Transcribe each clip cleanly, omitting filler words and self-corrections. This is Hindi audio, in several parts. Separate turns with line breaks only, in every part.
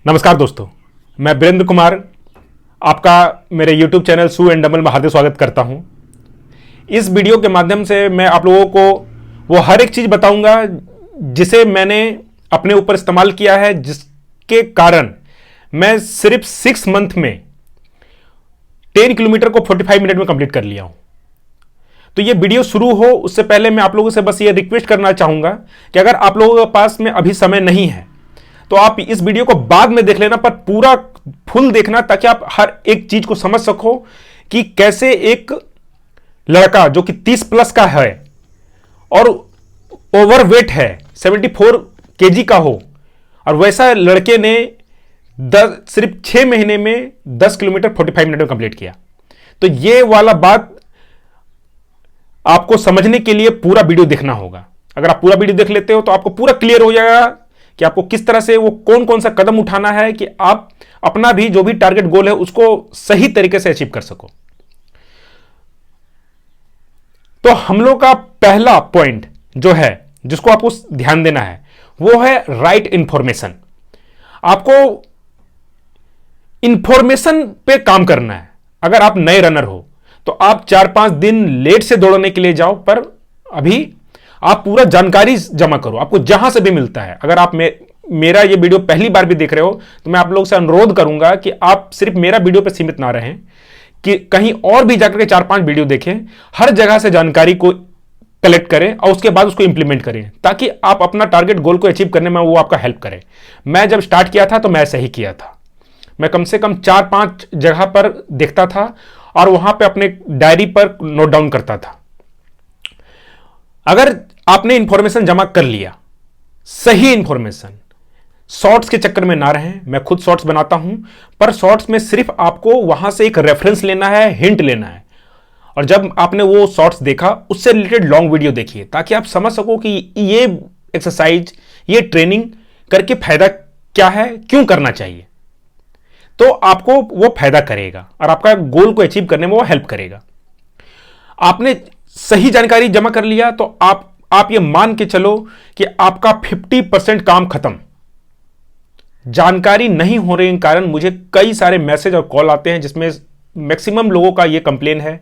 नमस्कार दोस्तों, मैं वीरेंद्र कुमार आपका मेरे YouTube चैनल सू एंड डबल में हार्दिक स्वागत करता हूं। इस वीडियो के माध्यम से मैं आप लोगों को वो हर एक चीज़ बताऊंगा जिसे मैंने अपने ऊपर इस्तेमाल किया है, जिसके कारण मैं सिर्फ 6 मंथ में 10 किलोमीटर को 45 मिनट में कंप्लीट कर लिया हूं। तो ये वीडियो शुरू हो उससे पहले मैं आप लोगों से बस ये रिक्वेस्ट करना चाहूंगा कि अगर आप लोगों के पास में अभी समय नहीं है तो आप इस वीडियो को बाद में देख लेना, पर पूरा फुल देखना ताकि आप हर एक चीज को समझ सको कि कैसे एक लड़का जो कि 30 प्लस का है और ओवरवेट है, 74 केजी का हो, और वैसा लड़के ने सिर्फ 6 महीने में 10 किलोमीटर 45 मिनट में कंप्लीट किया। तो ये वाला बात आपको समझने के लिए पूरा वीडियो देखना होगा। अगर आप पूरा वीडियो देख लेते हो तो आपको पूरा क्लियर हो जाएगा कि आपको किस तरह से वो कौन कौन सा कदम उठाना है कि आप अपना भी जो भी टारगेट गोल है उसको सही तरीके से अचीव कर सको। तो हम लोग का पहला पॉइंट जो है जिसको आपको ध्यान देना है वो है राइट इंफॉर्मेशन। आपको इंफॉर्मेशन पे काम करना है। अगर आप नए रनर हो तो आप 4-5 दिन लेट से दौड़ने के लिए जाओ, पर अभी आप पूरा जानकारी जमा करो, आपको जहां से भी मिलता है। अगर आप मेरा ये वीडियो पहली बार भी देख रहे हो तो मैं आप लोगों से अनुरोध करूंगा कि आप सिर्फ मेरा वीडियो पे सीमित ना रहें, कि कहीं और भी जाकर के 4-5 वीडियो देखें, हर जगह से जानकारी को कलेक्ट करें और उसके बाद उसको इंप्लीमेंट करें ताकि आप अपना टारगेट गोल को अचीव करने में वो आपका हेल्प करे। मैं जब स्टार्ट किया था तो मैं ऐसा ही किया था। मैं कम से कम 4-5 जगह पर देखता था और वहां पे अपने डायरी पर नोट डाउन करता था। अगर आपने इंफॉर्मेशन जमा कर लिया, सही इंफॉर्मेशन, शॉर्ट्स के चक्कर में ना रहें। मैं खुद शॉर्ट्स बनाता हूं, पर शॉर्ट्स में सिर्फ आपको वहां से एक रेफरेंस लेना है, हिंट लेना है, और जब आपने वो शॉर्ट्स देखा उससे रिलेटेड लॉन्ग वीडियो देखिए ताकि आप समझ सको कि ये एक्सरसाइज, ये ट्रेनिंग करके फायदा क्या है, क्यों करना चाहिए। तो आपको वो फायदा करेगा और आपका गोल को अचीव करने में वो हेल्प करेगा। आपने सही जानकारी जमा कर लिया तो आप ये मान के चलो कि आपका 50% काम खत्म। जानकारी नहीं होने के कारण मुझे कई सारे मैसेज और कॉल आते हैं जिसमें मैक्सिमम लोगों का ये कंप्लेन है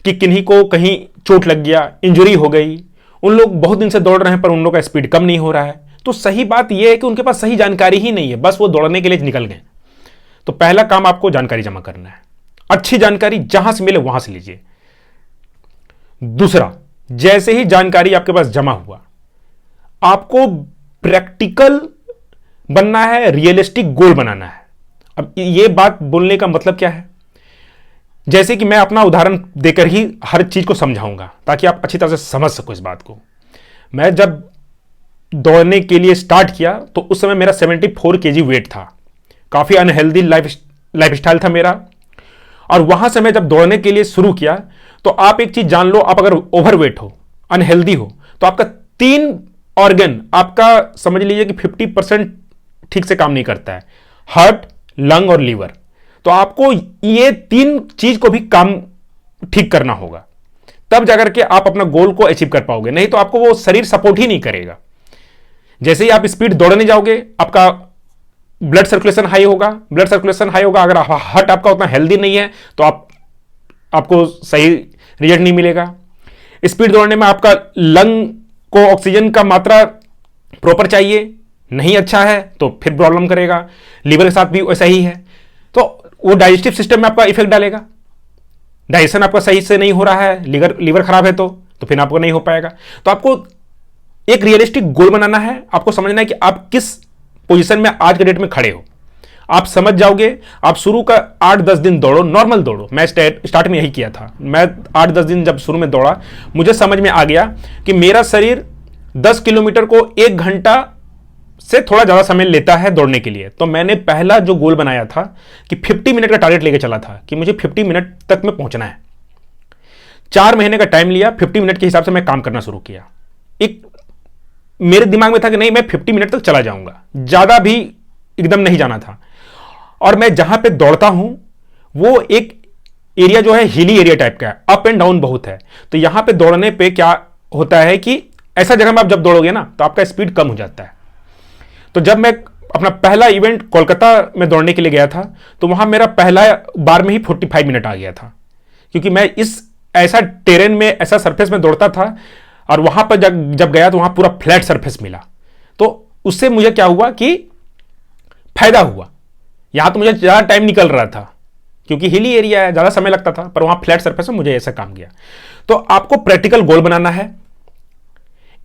कि किन्हीं को कहीं चोट लग गया, इंजरी हो गई, उन लोग बहुत दिन से दौड़ रहे हैं पर उन लोगों का स्पीड कम नहीं हो रहा है। तो सही बात यह है कि उनके पास सही जानकारी ही नहीं है, बस वो दौड़ने के लिए निकल गए। तो पहला काम आपको जानकारी जमा करना है। अच्छी जानकारी जहां से मिले वहां से लीजिए। दूसरा, जैसे ही जानकारी आपके पास जमा हुआ, आपको प्रैक्टिकल बनना है, रियलिस्टिक गोल बनाना है। अब ये बात बोलने का मतलब क्या है, जैसे कि मैं अपना उदाहरण देकर ही हर चीज को समझाऊंगा ताकि आप अच्छी तरह से समझ सको इस बात को। मैं जब दौड़ने के लिए स्टार्ट किया तो उस समय मेरा 74 केजी वेट था। काफी अनहेल्दी लाइफस्टाइल था मेरा, और वहां से मैं जब दौड़ने के लिए शुरू किया तो आप एक चीज जान लो, आप अगर ओवरवेट हो, अनहेल्दी हो, तो आपका 3 ऑर्गन आपका समझ लीजिए कि 50% ठीक से काम नहीं करता है, हार्ट, लंग और लीवर। तो आपको ये 3 चीज को भी काम ठीक करना होगा, तब जाकर के आप अपना गोल को अचीव कर पाओगे, नहीं तो आपको वो शरीर सपोर्ट ही नहीं करेगा। जैसे ही आप स्पीड दौड़ने जाओगे आपका ब्लड सर्कुलेशन हाई होगा, अगर हार्ट आपका उतना हेल्दी नहीं है तो आपको सही रिजल्ट नहीं मिलेगा। स्पीड दौड़ने में आपका लंग को ऑक्सीजन का मात्रा प्रॉपर चाहिए, नहीं अच्छा है तो फिर प्रॉब्लम करेगा। लीवर के साथ भी वैसा ही है, तो वो डाइजेस्टिव सिस्टम में आपका इफेक्ट डालेगा। डाइजेशन आपका सही से नहीं हो रहा है, लीवर खराब है तो फिर आपको नहीं हो पाएगा। तो आपको एक रियलिस्टिक गोल बनाना है। आपको समझना है कि आप किस पोजीशन में आज के डेट में खड़े हो। आप समझ जाओगे। आप शुरू का 8-10 दिन दौड़ो, नॉर्मल दौड़ो। मैं स्टार्ट में यही किया था। मैं 8-10 दिन जब शुरू में दौड़ा, मुझे समझ में आ गया कि मेरा शरीर 10 किलोमीटर को 1 घंटा से थोड़ा ज्यादा समय लेता है दौड़ने के लिए। तो मैंने पहला जो गोल बनाया था कि 50 मिनट का टारगेट लेके चला था कि मुझे 50 मिनट तक में पहुंचना है। 4 महीने का टाइम लिया, 50 मिनट के हिसाब से मैं काम करना शुरू किया। एक मेरे दिमाग में था कि नहीं, मैं 50 मिनट तक चला जाऊंगा, ज्यादा भी एकदम नहीं जाना था। और मैं जहां पे दौड़ता हूं वो एक एरिया जो है हिली एरिया टाइप का है, अप एंड डाउन बहुत है। तो यहां पे दौड़ने पे क्या होता है कि ऐसा जगह में आप जब दौड़ोगे ना तो आपका स्पीड कम हो जाता है। तो जब मैं अपना पहला इवेंट कोलकाता में दौड़ने के लिए गया था, तो वहां मेरा पहला बार में ही 45 मिनट आ गया था, क्योंकि मैं इस ऐसा टेरेन में, ऐसा सरफेस में दौड़ता था, और वहां पर जब गया तो वहां पूरा फ्लैट सरफेस मिला। तो उससे मुझे क्या हुआ कि फायदा हुआ। यहां तो मुझे ज्यादा टाइम निकल रहा था क्योंकि हिली एरिया है, ज्यादा समय लगता था, पर वहां फ्लैट सरफेस में मुझे ऐसा काम किया। तो आपको प्रैक्टिकल गोल बनाना है।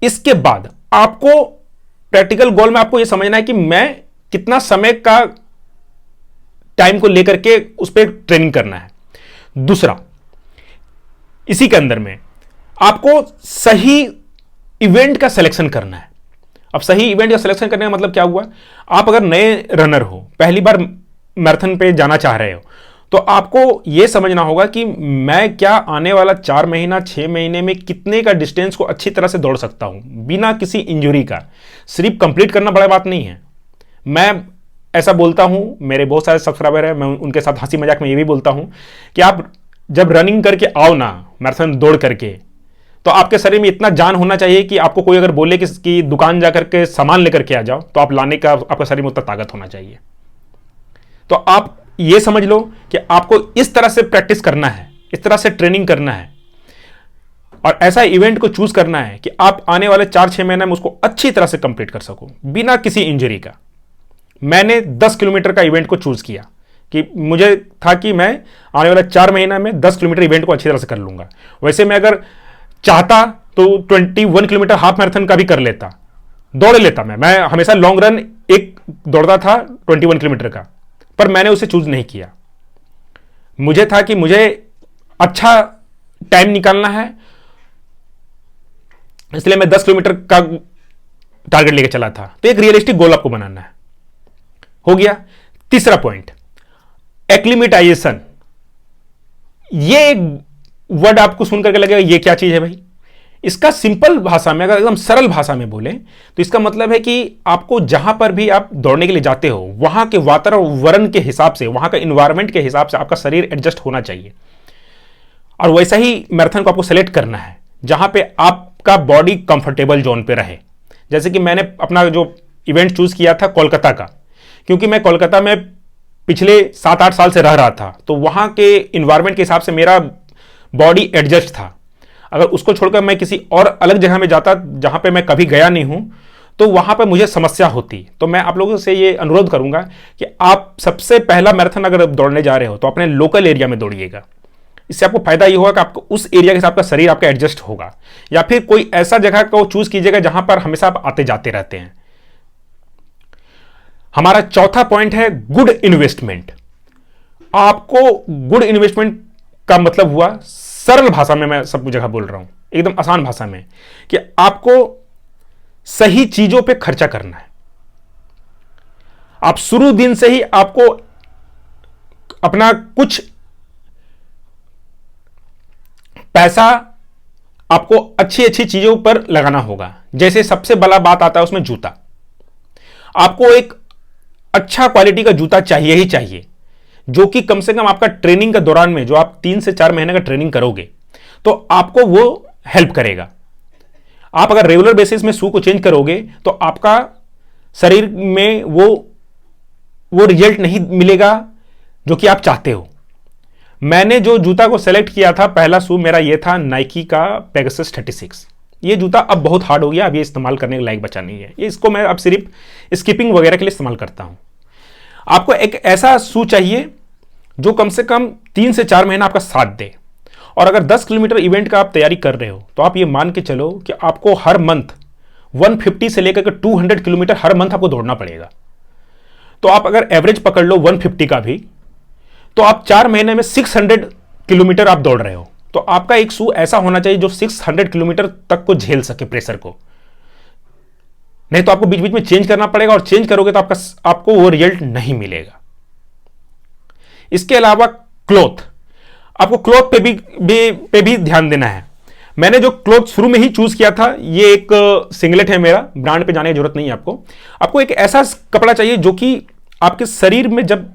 इसके बाद आपको प्रैक्टिकल गोल में आपको यह समझना है कि मैं कितना समय का टाइम को लेकर के उस पर ट्रेनिंग करना है। दूसरा, इसी के अंदर में आपको सही इवेंट का सिलेक्शन करना है। अब सही इवेंट का सिलेक्शन करने का मतलब क्या हुआ? आप अगर नए रनर हो, पहली बार मैराथन पे जाना चाह रहे हो, तो आपको यह समझना होगा कि मैं क्या आने वाला 4 महीना 6 महीने में कितने का डिस्टेंस को अच्छी तरह से दौड़ सकता हूं बिना किसी इंजरी का। सिर्फ कंप्लीट करना बड़ा बात नहीं है। मैं ऐसा बोलता हूं, मेरे बहुत सारे सब्सक्राइबर हैं, मैं उनके साथ हंसी मजाक में ये भी बोलता हूं कि आप जब रनिंग करके आओ ना, मैराथन दौड़ करके, तो आपके शरीर में इतना जान होना चाहिए कि आपको कोई अगर बोले कि दुकान जाकर के सामान लेकर के आ जाओ, तो आप लाने का आपका शरीर में उतना ताकत होना चाहिए। तो आप ये समझ लो कि आपको इस तरह से प्रैक्टिस करना है, इस तरह से ट्रेनिंग करना है, और ऐसा इवेंट को चूज करना है कि आप आने वाले 4-6 महीने में उसको अच्छी तरह से कंप्लीट कर सको बिना किसी इंजरी का। मैंने 10 किलोमीटर का इवेंट को चूज किया कि मुझे था कि मैं आने वाले 4 महीने में 10 किलोमीटर इवेंट को अच्छी तरह से कर लूंगा। वैसे मैं अगर चाहता तो 21 किलोमीटर हाफ मैराथन का भी कर लेता, दौड़ लेता। मैं हमेशा लॉन्ग रन एक दौड़ता था 21 किलोमीटर का, पर मैंने उसे चूज नहीं किया। मुझे था कि मुझे अच्छा टाइम निकालना है, इसलिए मैं 10 किलोमीटर का टारगेट लेके चला था। तो एक रियलिस्टिक गोल आपको बनाना है। हो गया। तीसरा पॉइंट, एक्लिमेटाइजेशन। ये एक वर्ड आपको सुन करके लगेगा ये क्या चीज है भाई। इसका सिंपल भाषा में, अगर एकदम सरल भाषा में बोले, तो इसका मतलब है कि आपको जहां पर भी आप दौड़ने के लिए जाते हो, वहां के वातावरण के हिसाब से, वहां का इन्वायरमेंट के हिसाब से आपका शरीर एडजस्ट होना चाहिए। और वैसा ही मैराथन को आपको सेलेक्ट करना है जहां पे आपका बॉडी कंफर्टेबल जोन पे रहे। जैसे कि मैंने अपना जो इवेंट चूज किया था कोलकाता का, क्योंकि मैं कोलकाता में पिछले 7-8 साल से रह रहा था, तो वहां के इन्वायरमेंट के हिसाब से मेरा बॉडी एडजस्ट था। अगर उसको छोड़कर मैं किसी और अलग जगह में जाता जहां पे मैं कभी गया नहीं हूं, तो वहां पे मुझे समस्या होती। तो मैं आप लोगों से ये अनुरोध करूंगा कि आप सबसे पहला मैराथन अगर दौड़ने जा रहे हो तो अपने लोकल एरिया में दौड़िएगा। इससे आपको फायदा ये होगा कि आपको उस एरिया के हिसाब का शरीर आपका एडजस्ट होगा। या फिर कोई ऐसा जगह को चूज कीजिएगा जहां पर हमेशा आप आते जाते रहते हैं। हमारा चौथा पॉइंट है गुड इन्वेस्टमेंट। आपको गुड इन्वेस्टमेंट का मतलब हुआ, सरल भाषा में मैं सब जगह बोल रहा हूं, एकदम आसान भाषा में, कि आपको सही चीजों पे खर्चा करना है। आप शुरू दिन से ही आपको अपना कुछ पैसा आपको अच्छी अच्छी चीजों पर लगाना होगा। जैसे सबसे बड़ा बात आता है उसमें जूता। आपको एक अच्छा क्वालिटी का जूता चाहिए ही चाहिए, जो कि कम से कम आपका ट्रेनिंग के दौरान में, जो आप 3 से 4 महीने का ट्रेनिंग करोगे, तो आपको वो हेल्प करेगा। आप अगर रेगुलर बेसिस में शू को चेंज करोगे तो आपका शरीर में वो रिजल्ट नहीं मिलेगा जो कि आप चाहते हो। मैंने जो जूता को सेलेक्ट किया था, पहला शू मेरा ये था नाइकी का पेगासस 36। ये जूता अब बहुत हार्ड हो गया, अब ये इस्तेमाल करने के लायक बचा नहीं है। ये इसको मैं अब सिर्फ स्किपिंग वगैरह के लिए इस्तेमाल करता हूं। आपको एक ऐसा शू चाहिए जो कम से कम 3 से 4 महीना आपका साथ दे। और अगर 10 किलोमीटर इवेंट का आप तैयारी कर रहे हो, तो आप ये मान के चलो कि आपको हर मंथ 150 से लेकर के 200 किलोमीटर हर मंथ आपको दौड़ना पड़ेगा। तो आप अगर एवरेज पकड़ लो 150 का भी, तो आप 4 महीने में 600 किलोमीटर आप दौड़ रहे हो। तो आपका एक शू ऐसा होना चाहिए जो 600 किलोमीटर तक को झेल सके प्रेशर को। नहीं तो आपको बीच बीच में चेंज करना पड़ेगा, और चेंज करोगे तो आपको वो रिजल्ट नहीं मिलेगा। इसके अलावा क्लॉथ, आपको क्लॉथ पे भी ध्यान देना है। मैंने जो क्लॉथ शुरू में ही चूज किया था, ये एक सिंगलेट है मेरा, ब्रांड पे जाने की जरूरत नहीं है आपको। आपको एक ऐसा कपड़ा चाहिए जो कि आपके शरीर में जब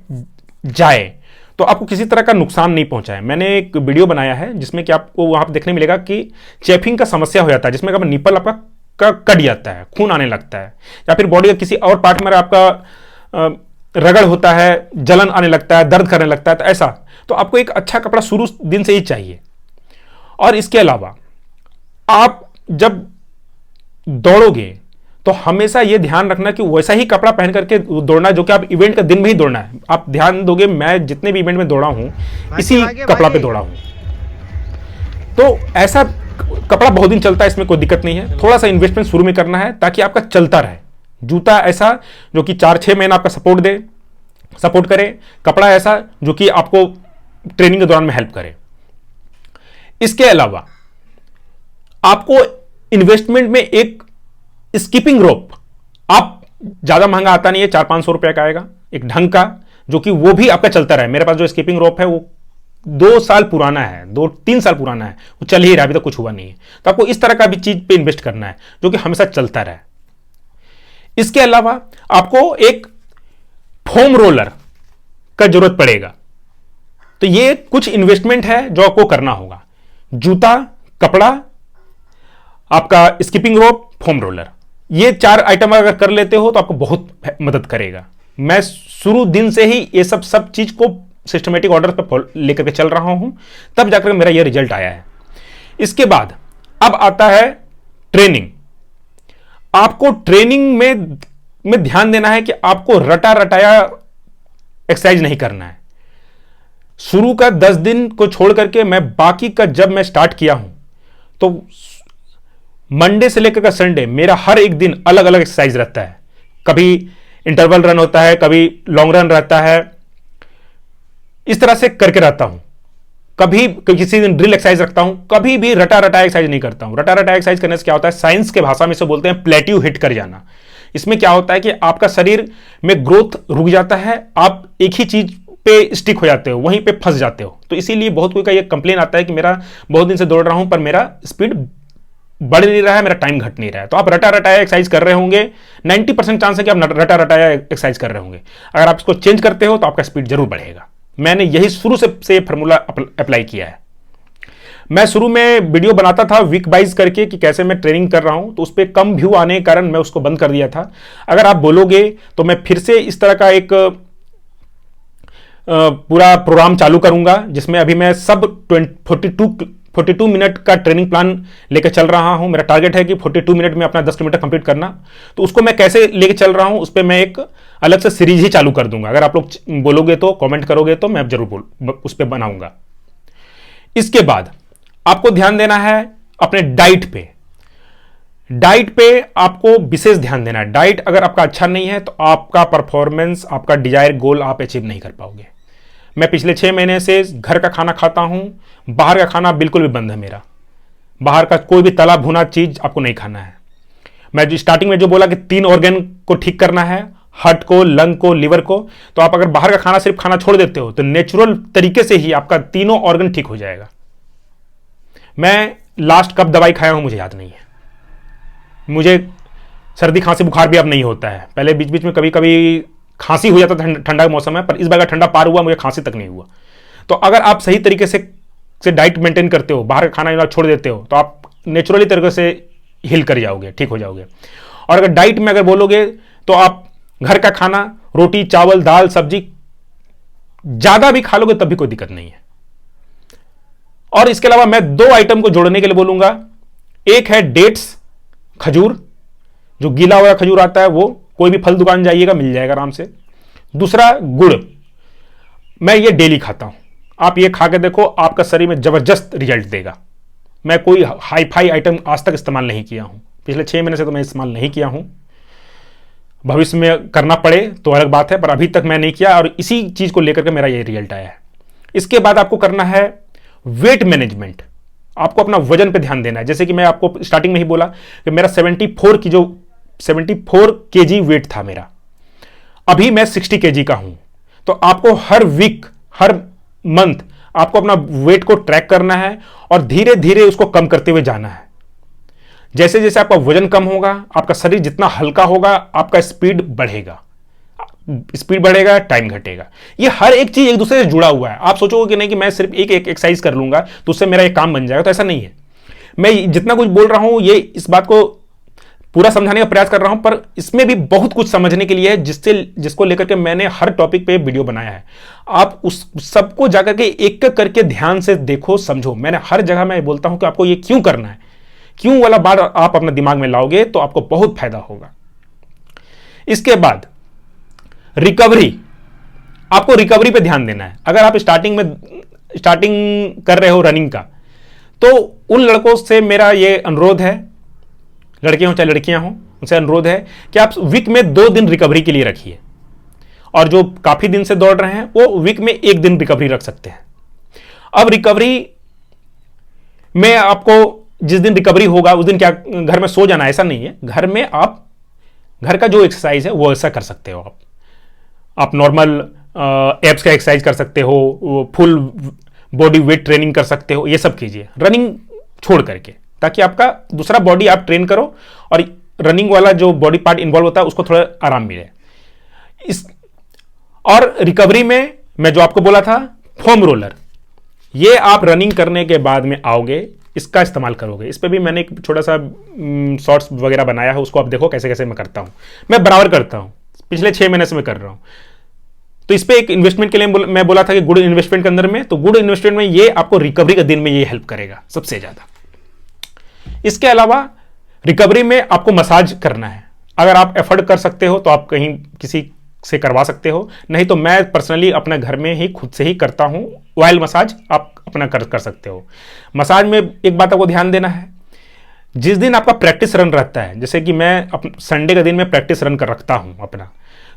जाए तो आपको किसी तरह का नुकसान नहीं पहुंचाए। मैंने एक वीडियो बनाया है जिसमें कि आपको वहां पर देखने मिलेगा कि चेफिंग का समस्या हो जाता है, जिसमें निप्पल आपका कट जाता है, खून आने लगता है, या फिर बॉडी का किसी और पार्ट में आपका रगड़ होता है, जलन आने लगता है, दर्द करने लगता है, तो ऐसा, तो आपको एक अच्छा कपड़ा शुरू दिन से ही चाहिए। और इसके अलावा आप जब दौड़ोगे तो हमेशा यह ध्यान रखना कि वैसा ही कपड़ा पहन करके दौड़ना जो कि आप इवेंट का दिन में ही दौड़ना है। आप ध्यान दोगे, मैं जितने भी इवेंट में दौड़ा हूं इसी कपड़ा पे दौड़ा हूं, तो ऐसा कपड़ा बहुत दिन चलता है, इसमें कोई दिक्कत नहीं है। थोड़ा सा इन्वेस्टमेंट शुरू में करना है ताकि आपका चलता रहे। जूता ऐसा जो कि 4-6 महीना आपका सपोर्ट करे, कपड़ा ऐसा जो कि आपको ट्रेनिंग के दौरान में हेल्प करे। इसके अलावा आपको इन्वेस्टमेंट में एक स्कीपिंग रोप, आप ज्यादा महंगा आता नहीं है, 400-500 रुपए का आएगा, एक ढंग का, जो कि वो भी आपका चलता रहे। मेरे पास जो स्कीपिंग रोप है वो 2 साल पुराना है, 2-3 साल पुराना है, वो चल ही रहा, अभी तक कुछ हुआ नहीं है। तो आपको इस तरह का भी चीज पे इन्वेस्ट करना है जो कि हमेशा चलता रहे। इसके अलावा आपको एक फोम रोलर का जरूरत पड़ेगा। तो ये कुछ इन्वेस्टमेंट है जो आपको करना होगा। जूता, कपड़ा, आपका स्कीपिंग रोप, फोम रोलर, ये 4 आइटम अगर कर लेते हो तो आपको बहुत मदद करेगा। मैं शुरू दिन से ही ये सब चीज को सिस्टमेटिक ऑर्डर पर लेकर के चल रहा हूं, तब जाकर मेरा ये रिजल्ट आया है। इसके बाद अब आता है ट्रेनिंग। आपको ट्रेनिंग में ध्यान देना है कि आपको रटा रटाया एक्सरसाइज नहीं करना है। शुरू का 10 दिन को छोड़ करके मैं बाकी का जब मैं स्टार्ट किया हूं तो मंडे से लेकर संडे मेरा हर एक दिन अलग अलग एक्सरसाइज रहता है। कभी इंटरवल रन होता है, कभी लॉन्ग रन रहता है, इस तरह से करके रहता हूं। कभी किसी दिन ड्रिल एक्सरसाइज रखता हूं, कभी भी रटा रटा एक्सरसाइज नहीं करता हूं। रटा रटा एक्सरसाइज करने से क्या होता है, साइंस के भाषा में से बोलते हैं प्लेट्यू हिट कर जाना। इसमें क्या होता है कि आपका शरीर में ग्रोथ रुक जाता है, आप एक ही चीज पे स्टिक हो जाते हो, वहीं पे फंस जाते हो। तो इसीलिए बहुत कोई का ये कंप्लेन आता है कि मेरा बहुत दिन से दौड़ रहा हूं पर मेरा स्पीड बढ़ नहीं रहा है, मेरा टाइम घट नहीं रहा है। तो आप रटा रटाया एक्सरसाइज कर रहे होंगे, 90% चांस है कि आप रटा रटाया एक्सरसाइज कर रहे होंगे। अगर आप इसको चेंज करते हो तो आपका स्पीड जरूर बढ़ेगा। मैंने यही शुरू से फार्मूला अप्लाई किया है। मैं शुरू में वीडियो बनाता था वीक वाइज करके कि कैसे मैं ट्रेनिंग कर रहा हूं, तो उस पर कम व्यू आने के कारण मैं उसको बंद कर दिया था। अगर आप बोलोगे तो मैं फिर से इस तरह का एक पूरा प्रोग्राम चालू करूंगा जिसमें अभी मैं सब 42 मिनट का ट्रेनिंग प्लान लेकर चल रहा हूं। मेरा टारगेट है कि 42 मिनट में अपना 10 किलोमीटर कंप्लीट करना। तो उसको मैं कैसे लेकर चल रहा हूं उस पर मैं एक अलग से सीरीज ही चालू कर दूंगा। अगर आप लोग बोलोगे तो, कमेंट करोगे तो मैं जरूर उस पर बनाऊंगा। इसके बाद आपको ध्यान देना है अपने डाइट पे। डाइट पे आपको विशेष ध्यान देना है। डाइट अगर आपका अच्छा नहीं है तो आपका परफॉर्मेंस, आपका डिजायर गोल आप अचीव नहीं कर पाओगे। मैं पिछले 6 महीने से घर का खाना खाता हूं, बाहर का खाना बिल्कुल भी बंद है मेरा। बाहर का कोई भी तला भुना चीज आपको नहीं खाना है। मैं जो स्टार्टिंग में जो बोला कि 3 ऑर्गन को ठीक करना है, हार्ट को, लंग को, लिवर को, तो आप अगर बाहर का खाना सिर्फ खाना छोड़ देते हो तो नेचुरल तरीके से ही आपका तीनों ऑर्गन ठीक हो जाएगा। मैं लास्ट कब दवाई खाया हूं मुझे याद नहीं है। मुझे सर्दी खांसी बुखार भी अब नहीं होता है। पहले बीच बीच में कभी कभी खांसी हो जाता था, ठंडा का मौसम है, पर इस बार का ठंडा पार हुआ, मुझे खांसी तक नहीं हुआ। तो अगर आप सही तरीके से डाइट मेंटेन करते हो, बाहर का खाना छोड़ देते हो, तो आप नेचुरली तरीके से हिल कर जाओगे, ठीक हो जाओगे। और अगर डाइट में अगर बोलोगे तो आप घर का खाना, रोटी, चावल, दाल, सब्जी ज्यादा भी खा लोगे तब भी कोई दिक्कत नहीं है। और इसके अलावा मैं 2 आइटम को जोड़ने के लिए बोलूंगा। एक है डेट्स, खजूर, जो गीला हुआ खजूर आता है, वो कोई भी फल दुकान जाइएगा मिल जाएगा आराम से। दूसरा गुड़, मैं ये डेली खाता हूं। आप ये खा के देखो, आपका शरीर में जबरदस्त रिजल्ट देगा। मैं कोई हाई फाई आइटम आज तक इस्तेमाल नहीं किया हूं, पिछले 6 महीने से तो मैं इस्तेमाल नहीं किया हूं। भविष्य में करना पड़े तो अलग बात है, पर अभी तक मैं नहीं किया और इसी चीज को लेकर के मेरा ये रिजल्ट आया है। इसके बाद आपको करना है वेट मैनेजमेंट। आपको अपना वजन पे ध्यान देना है। जैसे कि मैं आपको स्टार्टिंग में ही बोला कि मेरा 74 केजी वेट था मेरा, अभी मैं 60 केजी का हूं। तो आपको हर वीक, हर मंथ आपको अपना वेट को ट्रैक करना है और धीरे धीरे उसको कम करते हुए जाना है। जैसे जैसे आपका वजन कम होगा, आपका शरीर जितना हल्का होगा, आपका स्पीड बढ़ेगा। स्पीड बढ़ेगा, टाइम घटेगा। ये हर एक चीज एक दूसरे से जुड़ा हुआ है। आप सोचोगे कि नहीं कि मैं सिर्फ एक एक्सरसाइज कर लूंगा तो उससे मेरा एक काम बन जाएगा, तो ऐसा नहीं है। मैं जितना कुछ बोल रहा हूं ये इस बात को पूरा समझाने का प्रयास कर रहा हूं, पर इसमें भी बहुत कुछ समझने के लिए है, जिसको लेकर के मैंने हर टॉपिक पे वीडियो बनाया है। आप उस सबको जाकर के एक एक करके ध्यान से देखो, समझो। मैंने हर जगह मैं बोलता हूं कि आपको ये क्यों करना है, क्यों वाला बात आप अपने दिमाग में लाओगे तो आपको बहुत फायदा होगा। इसके बाद रिकवरी, आपको रिकवरी पे ध्यान देना है। अगर आप स्टार्टिंग कर रहे हो रनिंग का, तो उन लड़कों से मेरा ये अनुरोध है, लड़के हों चाहे लड़कियां हों, उनसे अनुरोध है कि आप वीक में 2 दिन रिकवरी के लिए रखिए, और जो काफी दिन से दौड़ रहे हैं वो वीक में 1 दिन रिकवरी रख सकते हैं। अब रिकवरी में आपको जिस दिन रिकवरी होगा उस दिन क्या घर में सो जाना, ऐसा नहीं है। घर में आप घर का जो एक्सरसाइज है वो ऐसा कर सकते हो। आप नॉर्मल एब्स का एक्सरसाइज कर सकते हो, फुल बॉडी वेट ट्रेनिंग कर सकते हो, ये सब कीजिए रनिंग छोड़ करके, ताकि आपका दूसरा बॉडी आप ट्रेन करो और रनिंग वाला जो बॉडी पार्ट इन्वॉल्व होता है उसको थोड़ा आराम मिले। और रिकवरी में मैं जो आपको बोला था फोम रोलर, ये आप रनिंग करने के बाद में आओगे, इसका इस्तेमाल करोगे। इस पर भी मैंने एक छोटा सा शॉर्ट्स वगैरह बनाया है, उसको आप देखो कैसे कैसे मैं करता हूं। मैं बराबर करता हूं, पिछले 6 महीने से मैं कर रहा हूं। तो इस पे एक इन्वेस्टमेंट के लिए मैं बोला था कि गुड इन्वेस्टमेंट के अंदर में, तो गुड इन्वेस्टमेंट में ये आपको रिकवरी के दिन में ये हेल्प करेगा सबसे ज्यादा। इसके अलावा रिकवरी में आपको मसाज करना है। अगर आप एफर्ट कर सकते हो तो आप कहीं किसी से करवा सकते हो, नहीं तो मैं पर्सनली अपने घर में ही खुद से ही करता हूं। ऑयल मसाज आप अपना कर सकते हो। मसाज में एक बात आपको ध्यान देना है, जिस दिन आपका प्रैक्टिस रन रहता है, जैसे कि मैं संडे का दिन में प्रैक्टिस रन कर रखता हूं अपना,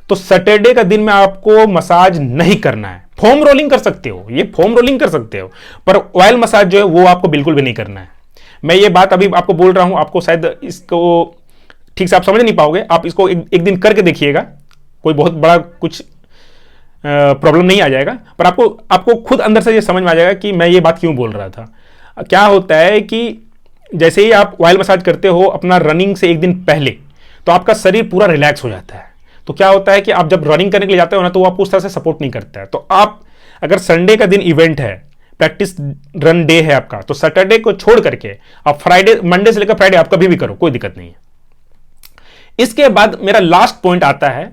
तो सैटरडे का दिन में आपको मसाज नहीं करना है। फोम रोलिंग कर सकते हो, ये फोम रोलिंग कर सकते हो, पर ऑयल मसाज जो है वो आपको बिल्कुल भी नहीं करना है। मैं ये बात अभी आपको बोल रहा हूं, आपको शायद इसको ठीक से आप समझ नहीं पाओगे। आप इसको एक दिन करके देखिएगा, कोई बहुत बड़ा कुछ प्रॉब्लम नहीं आ जाएगा, पर आपको खुद अंदर से ये समझ में आ जाएगा कि मैं ये बात क्यों बोल रहा था। क्या होता है कि जैसे ही आप ऑयल मसाज करते हो अपना रनिंग से एक दिन पहले, तो आपका शरीर पूरा रिलैक्स हो जाता है। तो क्या होता है कि आप जब रनिंग करने के लिए जाते हो ना, तो वो आपको उस तरह से सपोर्ट नहीं करता है। तो आप अगर संडे का दिन इवेंट है, प्रैक्टिस रन डे है आपका, तो सैटरडे को छोड़ करके आप मंडे से लेकर फ्राइडे आप कभी भी करो, कोई दिक्कत नहीं है। इसके बाद मेरा लास्ट पॉइंट आता है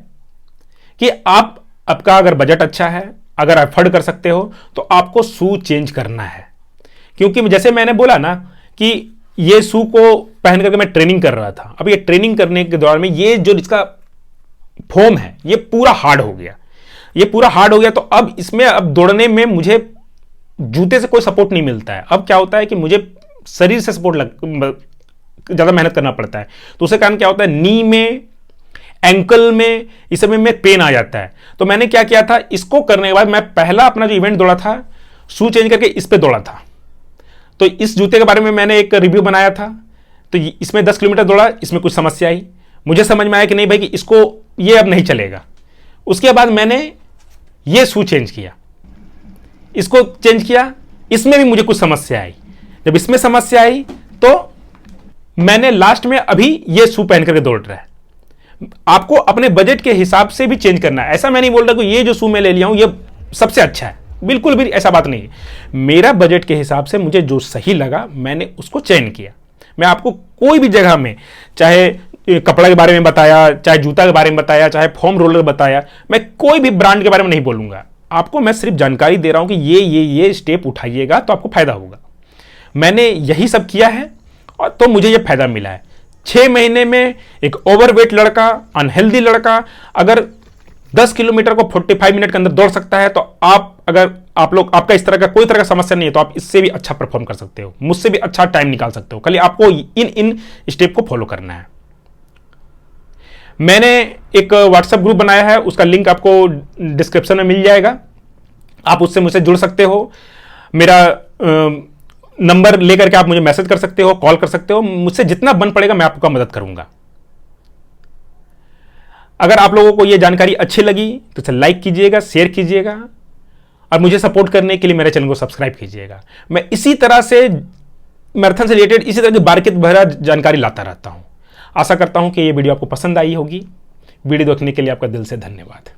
कि आपका अगर बजट अच्छा है, अगर अफोर्ड कर सकते हो, तो आपको शू चेंज करना है। क्योंकि जैसे मैंने बोला ना कि ये शू को पहन करके मैं ट्रेनिंग कर रहा था, अब ये ट्रेनिंग करने के दौरान में ये जो इसका फोम है ये पूरा हार्ड हो गया, ये पूरा हार्ड हो गया। तो अब इसमें अब दौड़ने में मुझे जूते से कोई सपोर्ट नहीं मिलता है। अब क्या होता है कि मुझे शरीर से सपोर्ट ज्यादा मेहनत करना पड़ता है। तो उसके कारण क्या होता है, नी में, एंकल में, इस समय में पेन आ जाता है। तो मैंने क्या किया था, इसको करने के बाद मैं पहला अपना जो इवेंट दौड़ा था, शू चेंज करके इस पे दौड़ा था। तो इस जूते के बारे में मैंने एक रिव्यू बनाया था। तो इसमें 10 किलोमीटर दौड़ा, इसमें कुछ समस्या आई, मुझे समझ में आया कि नहीं भाई कि इसको ये अब नहीं चलेगा। उसके बाद मैंने ये शू चेंज किया, इसको चेंज किया, इसमें भी मुझे कुछ समस्या आई। जब इसमें समस्या आई तो मैंने लास्ट में अभी ये शू पहन करके दौड़ रहा है। आपको अपने बजट के हिसाब से भी चेंज करना है। ऐसा मैं नहीं बोल रहा कि ये जो शू मैं ले लिया हूं ये सबसे अच्छा है, बिल्कुल भी ऐसा बात नहीं है। मेरा बजट के हिसाब से मुझे जो सही लगा मैंने उसको चयन किया। मैं आपको कोई भी जगह में, चाहे कपड़ा के बारे में बताया, चाहे जूता के बारे में बताया, चाहे फोम रोलर बताया, मैं कोई भी ब्रांड के बारे में नहीं बोलूंगा। आपको मैं सिर्फ जानकारी दे रहा हूं कि ये स्टेप उठाइएगा तो आपको फायदा होगा। मैंने यही सब किया है और तो मुझे ये फायदा मिला है। 6 महीने में एक ओवरवेट लड़का, अनहेल्दी लड़का अगर 10 किलोमीटर को 45 मिनट के अंदर दौड़ सकता है, तो आपका इस तरह का कोई तरह का समस्या नहीं है तो आप इससे भी अच्छा परफॉर्म कर सकते हो, मुझसे भी अच्छा टाइम निकाल सकते हो। खाली आपको इन स्टेप को फॉलो करना है। मैंने एक व्हाट्सएप ग्रुप बनाया है, उसका लिंक आपको डिस्क्रिप्शन में मिल जाएगा, आप उससे मुझसे जुड़ सकते हो। मेरा नंबर लेकर के आप मुझे मैसेज कर सकते हो, कॉल कर सकते हो, मुझसे जितना बन पड़ेगा मैं आपका मदद करूंगा। अगर आप लोगों को यह जानकारी अच्छी लगी तो इसे लाइक कीजिएगा, शेयर कीजिएगा और मुझे सपोर्ट करने के लिए मेरे चैनल को सब्सक्राइब कीजिएगा। मैं इसी तरह से मैराथन से रिलेटेड इसी तरह की बारीकी भरा जानकारी लाता रहता हूं। आशा करता हूं कि यह वीडियो आपको पसंद आई होगी। वीडियो देखने के लिए आपका दिल से धन्यवाद।